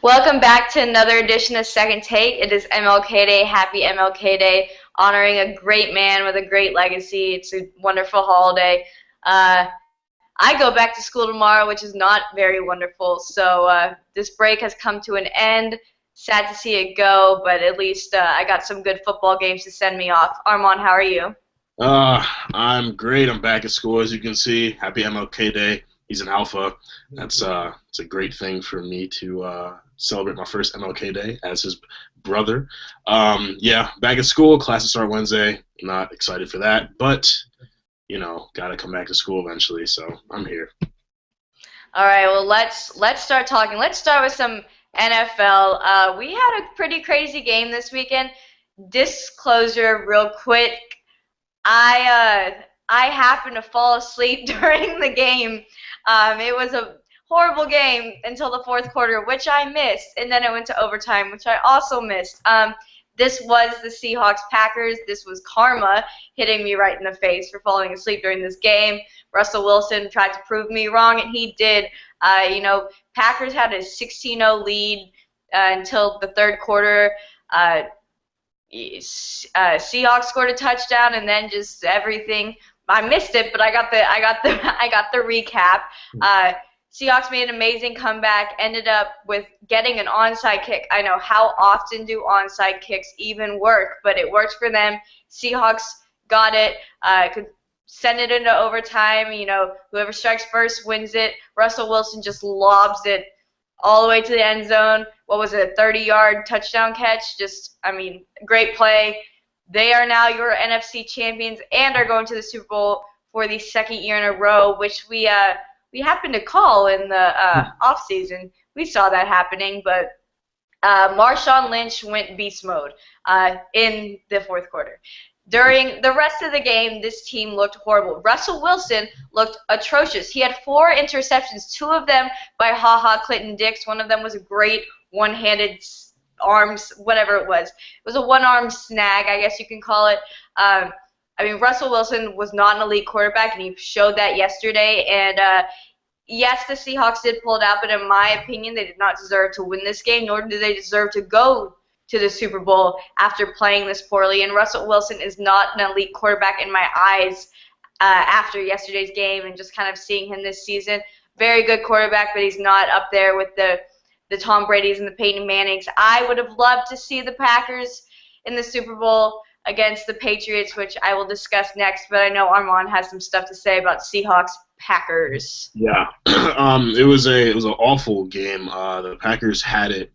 Welcome back to another edition of Second Take. It is MLK Day. Happy MLK Day, honoring a great man with a great legacy. It's a wonderful holiday. Uh, I go back to school tomorrow, which is not very wonderful. So this break has come to an end. Sad to see it go, but at least I got some good football games to send me off. Armand, how are you? Uh, I'm great. I'm back at school, as you can see. Happy MLK Day. He's an alpha. It's a great thing for me to celebrate my first MLK Day as his brother. Yeah, back at school. Classes start Wednesday. Not excited for that, but gotta come back to school eventually. So I'm here. All right, well let's start talking. Let's start with some NFL. We had a pretty crazy game this weekend. Disclosure, real quick. I happened to fall asleep during the game. It was a horrible game until the fourth quarter, which I missed, and then it went to overtime, which I also missed. This was the Seahawks Packers. This was karma hitting me right in the face for falling asleep during this game. Russell Wilson tried to prove me wrong, and he did. Packers had a 16-0 lead until the third quarter. Seahawks scored a touchdown, and then just everything. I missed it, but I got the recap. Seahawks made an amazing comeback. Ended up with getting an onside kick. I know, how often do onside kicks even work? But it worked for them. Seahawks got it. Could send it into overtime. Whoever strikes first wins it. Russell Wilson just lobs it all the way to the end zone. What was it, a 30-yard touchdown catch? Great play. They are now your NFC champions and are going to the Super Bowl for the second year in a row, which we happened to call in the off season. We saw that happening, but Marshawn Lynch went beast mode in the fourth quarter. During the rest of the game, this team looked horrible. Russell Wilson looked atrocious. He had 4 interceptions, 2 of them by Ha Clinton Dix. One of them was a great one-handed arms, whatever it was. It was a one-arm snag, I guess you can call it. Russell Wilson was not an elite quarterback, and he showed that yesterday. And yes, the Seahawks did pull it out, but in my opinion, they did not deserve to win this game, nor do they deserve to go to the Super Bowl after playing this poorly. And Russell Wilson is not an elite quarterback in my eyes after yesterday's game and just kind of seeing him this season. Very good quarterback, but he's not up there with the Tom Brady's and the Peyton Mannings. I would have loved to see the Packers in the Super Bowl against the Patriots, which I will discuss next, but I know Armand has some stuff to say about Seahawks Packers. Yeah, it was an awful game. The Packers had it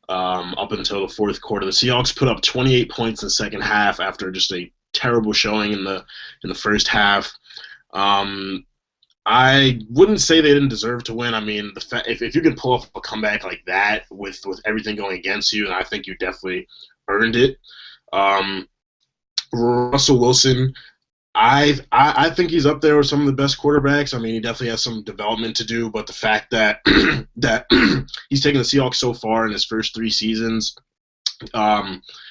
up until the fourth quarter. The Seahawks put up 28 points in the second half after just a terrible showing in the first half. I wouldn't say they didn't deserve to win. I mean, if you can pull off a comeback like that with everything going against you, then I think you definitely earned it. Um, Russell Wilson, I think he's up there with some of the best quarterbacks. I mean, he definitely has some development to do, but the fact that that he's taken the Seahawks so far in his first 3 seasons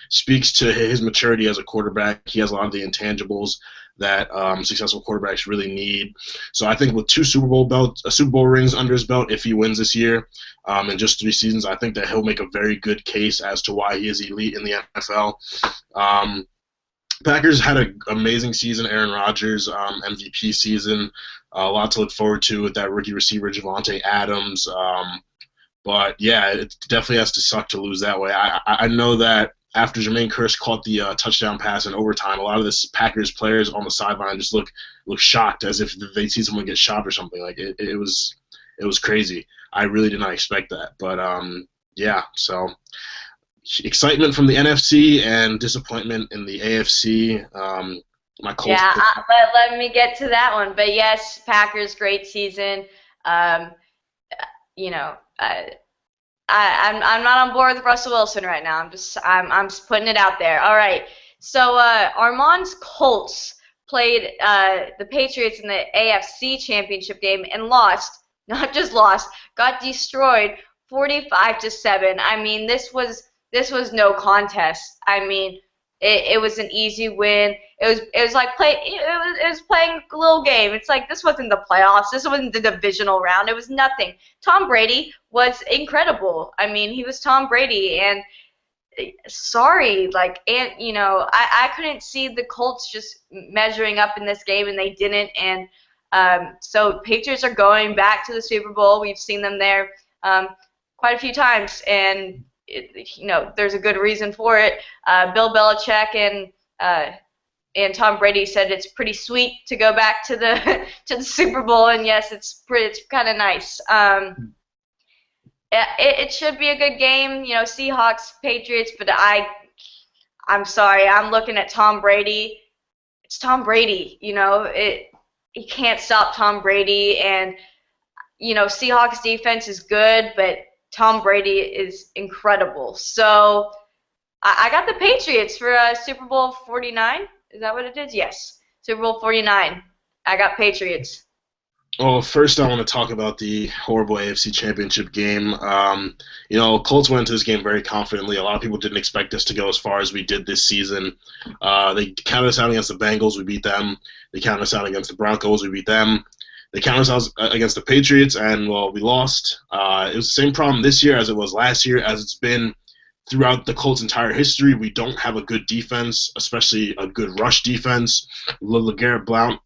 speaks to his maturity as a quarterback. He has a lot of the intangibles that successful quarterbacks really need. So I think with 2 Super Bowl rings under his belt, if he wins this year, in just 3 seasons, I think that he'll make a very good case as to why he is elite in the NFL. Packers had an amazing season. Aaron Rodgers, MVP season. A lot to look forward to with that rookie receiver, Javante Adams. But yeah, it definitely has to suck to lose that way. I know that after Jermaine Kearse caught the touchdown pass in overtime, a lot of the Packers players on the sideline just look shocked, as if they see someone get shot or something. Like it was crazy. I really did not expect that. But yeah, so excitement from the NFC and disappointment in the AFC. My Colts. Yeah, let me get to that one. But yes, Packers, great season. Um, you know, I'm not on board with Russell Wilson right now. I'm just putting it out there. All right. So Armand's Colts played the Patriots in the AFC Championship game and lost. Not just lost, got destroyed 45-7. I mean, this was no contest. I mean, It was an easy win. It was like it was playing a little game. It's like this wasn't the playoffs. This wasn't the divisional round. It was nothing. Tom Brady was incredible. I mean, he was Tom Brady, and sorry, like, and I couldn't see the Colts just measuring up in this game, and they didn't. And so Patriots are going back to the Super Bowl. We've seen them there quite a few times, and there's a good reason for it. Bill Belichick and Tom Brady said it's pretty sweet to go back to the to the Super Bowl, and yes, it's kind of nice. It should be a good game, Seahawks, Patriots, but I'm sorry, I'm looking at Tom Brady. It's Tom Brady, you can't stop Tom Brady, and Seahawks defense is good, but Tom Brady is incredible. So I got the Patriots for Super Bowl 49. Is that what it is? Yes, Super Bowl 49. I got Patriots. Well, first I want to talk about the horrible AFC Championship game. Colts went into this game very confidently. A lot of people didn't expect us to go as far as we did this season. They counted us out against the Bengals. We beat them. They counted us out against the Broncos. We beat them. They counted us out against the Patriots, and, well, we lost. It was the same problem this year as it was last year, as it's been throughout the Colts' entire history. We don't have a good defense, especially a good rush defense. LeGarrette Blount,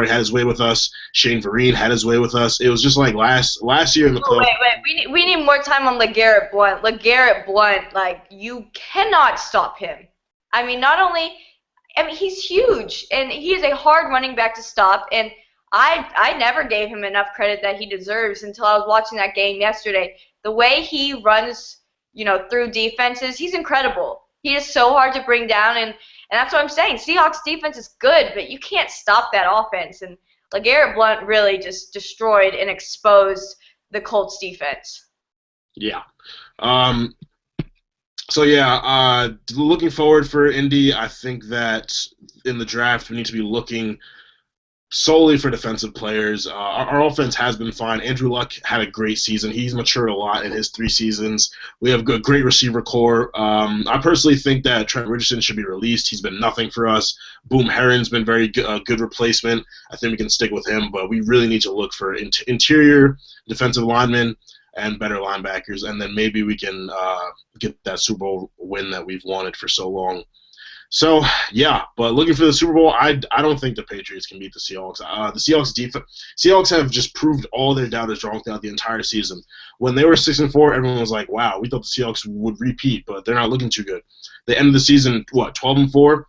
had his way with us. Shane Vereen had his way with us. It was just like last year in the playoffs. Wait. We need more time on LeGarrette Blount. LeGarrette Blount, like, you cannot stop him. I mean, he's huge, and he is a hard running back to stop, and I never gave him enough credit that he deserves until I was watching that game yesterday. The way he runs through defenses, he's incredible. He is so hard to bring down, and that's what I'm saying. Seahawks defense is good, but you can't stop that offense. And LeGarrette Blount really just destroyed and exposed the Colts defense. Yeah. Looking forward for Indy, I think that in the draft we need to be looking solely for defensive players. Our offense has been fine. Andrew Luck had a great season. He's matured a lot in his 3 seasons. We have a great receiver core. I personally think that Trent Richardson should be released. He's been nothing for us. Boom Herron's been very good replacement. I think we can stick with him, but we really need to look for interior defensive linemen and better linebackers, and then maybe we can get that Super Bowl win that we've wanted for so long. So, yeah, but looking for the Super Bowl, I don't think the Patriots can beat the Seahawks. The Seahawks have just proved all their doubters wrong throughout the entire season. When they were 6-4, everyone was like, wow, we thought the Seahawks would repeat, but they're not looking too good. They ended the season, 12-4,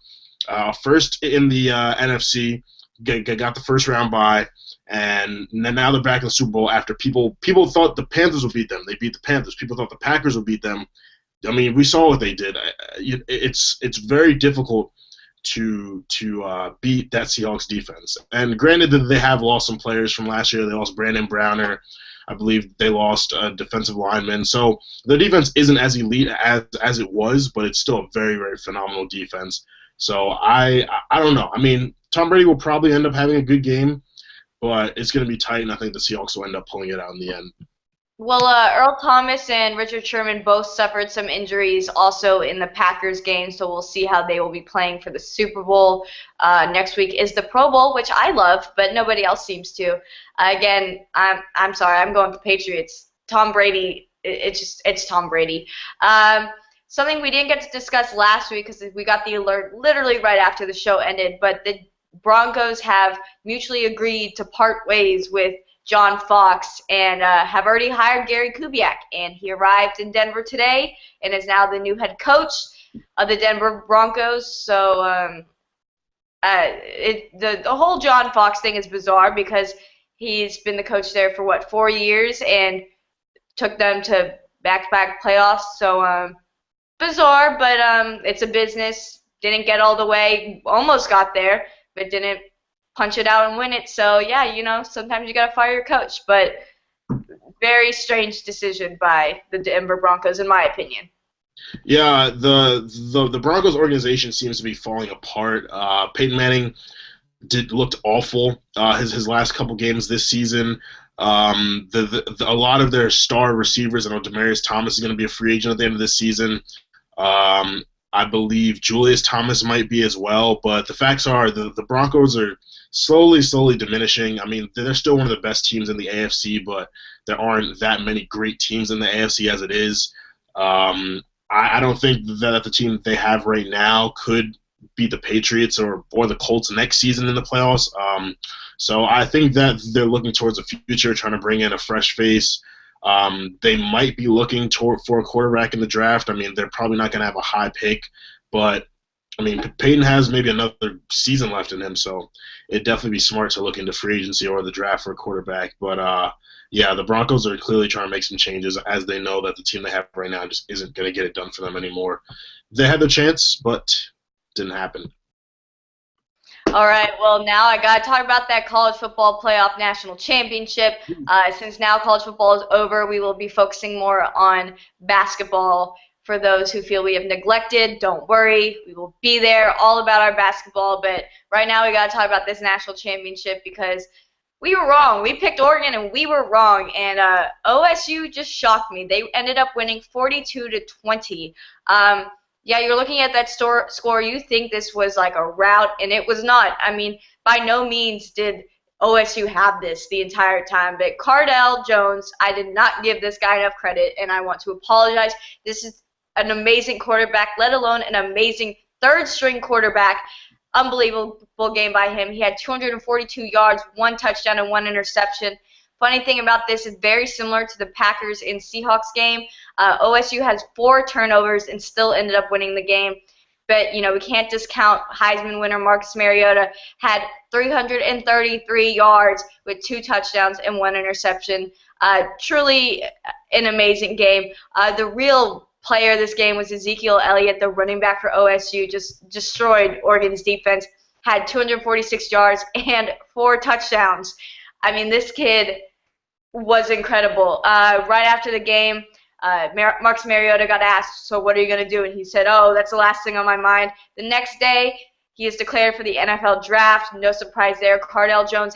first in the NFC, got the first round bye, and now they're back in the Super Bowl after people thought the Panthers would beat them. They beat the Panthers. People thought the Packers would beat them. I mean, we saw what they did. It's very difficult to beat that Seahawks defense. And granted that they have lost some players from last year. They lost Brandon Browner. I believe they lost a defensive lineman. So the defense isn't as elite as it was, but it's still a very, very phenomenal defense. So I don't know. I mean, Tom Brady will probably end up having a good game, but it's going to be tight, and I think the Seahawks will end up pulling it out in the end. Well, Earl Thomas and Richard Sherman both suffered some injuries also in the Packers game, so we'll see how they will be playing for the Super Bowl. Next week is the Pro Bowl, which I love, but nobody else seems to. Again, I'm sorry, I'm going to Patriots. Tom Brady, it's Tom Brady. Something we didn't get to discuss last week because we got the alert literally right after the show ended, but the Broncos have mutually agreed to part ways with John Fox and have already hired Gary Kubiak, and he arrived in Denver today and is now the new head coach of the Denver Broncos. So the whole John Fox thing is bizarre because he's been the coach there for 4 years and took them to back-to-back playoffs. So bizarre, but it's a business. Didn't get all the way, almost got there, but didn't punch it out and win it. So, yeah, sometimes you got to fire your coach. But very strange decision by the Denver Broncos, in my opinion. Yeah, the Broncos organization seems to be falling apart. Peyton Manning looked awful his last couple games this season. A lot of their star receivers, I know Demaryius Thomas is going to be a free agent at the end of this season. I believe Julius Thomas might be as well, but the facts are the Broncos are slowly diminishing. I mean, they're still one of the best teams in the AFC, but there aren't that many great teams in the AFC as it is. I don't think that the team that they have right now could beat the Patriots or the Colts next season in the playoffs. So I think that they're looking towards the future, trying to bring in a fresh face. They might be looking for a quarterback in the draft. I mean, they're probably not going to have a high pick, but I mean, Peyton has maybe another season left in him, so it'd definitely be smart to look into free agency or the draft for a quarterback. But yeah, the Broncos are clearly trying to make some changes as they know that the team they have right now just isn't going to get it done for them anymore. They had the chance, but didn't happen. All right, well, now I got to talk about that college football playoff national championship. Since now college football is over, we will be focusing more on basketball. For those who feel we have neglected, don't worry. We will be there, all about our basketball. But right now we got to talk about this national championship because we were wrong. We picked Oregon, and we were wrong. And OSU just shocked me. They ended up winning 42-20. Yeah, you're looking at that score, you think this was like a rout, and it was not. I mean, by no means did OSU have this the entire time. But Cardale Jones, I did not give this guy enough credit, and I want to apologize. This is an amazing quarterback, let alone an amazing third-string quarterback. Unbelievable game by him. He had 242 yards, 1 touchdown, and 1 interception. Funny thing about this is very similar to the Packers and Seahawks game. OSU has 4 turnovers and still ended up winning the game. But, we can't discount Heisman winner Marcus Mariota had 333 yards with 2 touchdowns and 1 interception. Truly an amazing game. The real player of this game was Ezekiel Elliott, the running back for OSU, just destroyed Oregon's defense, had 246 yards and 4 touchdowns. I mean, this kid was incredible. Right after the game, Marcus Mariota got asked, so what are you going to do? And he said, that's the last thing on my mind. The next day, he is declared for the NFL draft. No surprise there. Cardale Jones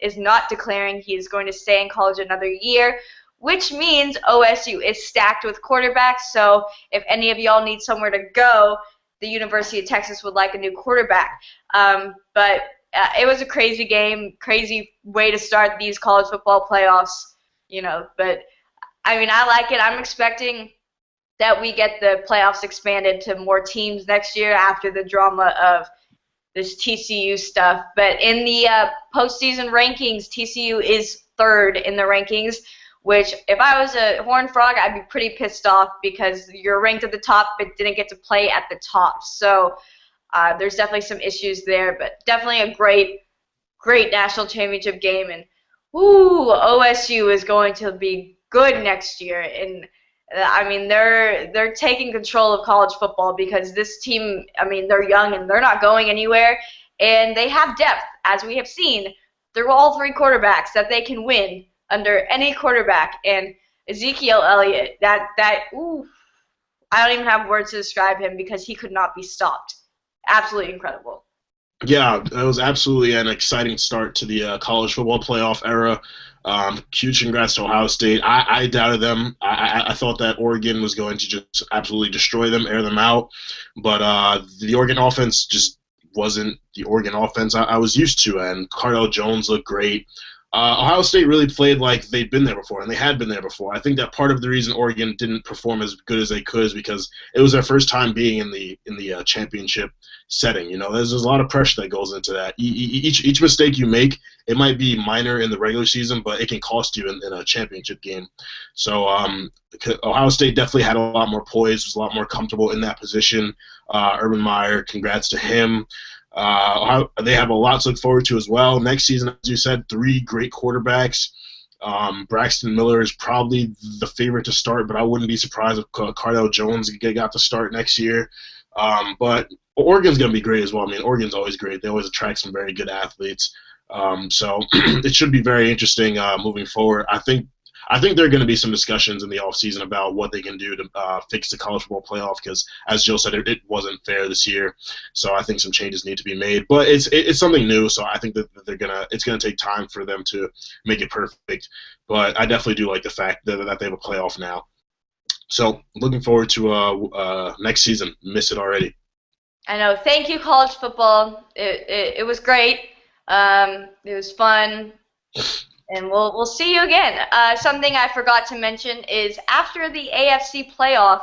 is not declaring. He is going to stay in college another year, which means OSU is stacked with quarterbacks. So if any of y'all need somewhere to go, the University of Texas would like a new quarterback. But it was a crazy game, crazy way to start these college football playoffs, But, I mean, I like it. I'm expecting that we get the playoffs expanded to more teams next year after the drama of this TCU stuff. But in the postseason rankings, TCU is 3rd in the rankings, which if I was a Horned Frog, I'd be pretty pissed off because you're ranked at the top but didn't get to play at the top. So there's definitely some issues there, but definitely a great national championship game. And OSU is going to be good next year. And I mean, they're taking control of college football because this team, I mean, they're young and they're not going anywhere, and they have depth, as we have seen through all 3 quarterbacks, that they can win under any quarterback. And Ezekiel Elliott, I don't even have words to describe him because he could not be stopped. Absolutely incredible. Yeah, it was absolutely an exciting start to the college football playoff era. Huge congrats to Ohio State. I doubted them. I thought that Oregon was going to just absolutely destroy them, air them out. But the Oregon offense just wasn't the Oregon offense I was used to, and Cardale Jones looked great. Ohio State really played like they'd been there before, and they had been there before. I think that part of the reason Oregon didn't perform as good as they could is because it was their first time being in the championship setting. There's a lot of pressure that goes into that. Each mistake you make, it might be minor in the regular season, but it can cost you in a championship game. So Ohio State definitely had a lot more poise, was a lot more comfortable in that position. Urban Meyer, congrats to him. They have a lot to look forward to as well. Next season, as you said, 3 great quarterbacks. Braxton Miller is probably the favorite to start, but I wouldn't be surprised if Cardale Jones got to start next year. But Oregon's going to be great as well. I mean, Oregon's always great. They always attract some very good athletes. So it should be very interesting moving forward. I think there are going to be some discussions in the offseason about what they can do to fix the college football playoff because, as Jill said, it wasn't fair this year. So I think some changes need to be made. But it's something new, so I think that it's going to take time for them to make it perfect. But I definitely do like the fact that they have a playoff now. So looking forward to next season. Miss it already. I know. Thank you, college football. It was great. It was fun. And we'll see you again. Something I forgot to mention is after the AFC playoff,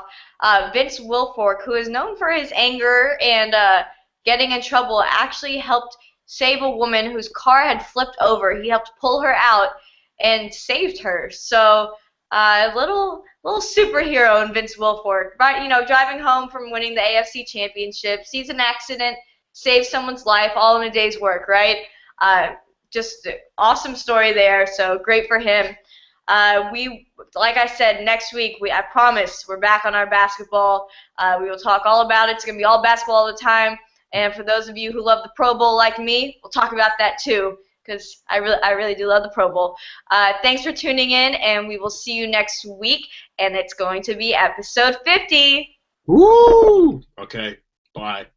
Vince Wilfork, who is known for his anger and getting in trouble, actually helped save a woman whose car had flipped over. He helped pull her out and saved her. So little superhero in Vince Wilfork, right? You know, driving home from winning the AFC Championship, sees an accident, saves someone's life, all in a day's work, right? Just awesome story there. So great for him. Like I said, next week I promise we're back on our basketball. We will talk all about it. It's gonna be all basketball all the time. And for those of you who love the Pro Bowl like me, we'll talk about that too, because I really do love the Pro Bowl. Thanks for tuning in, and we will see you next week. And it's going to be episode 50. Woo! Okay. Bye.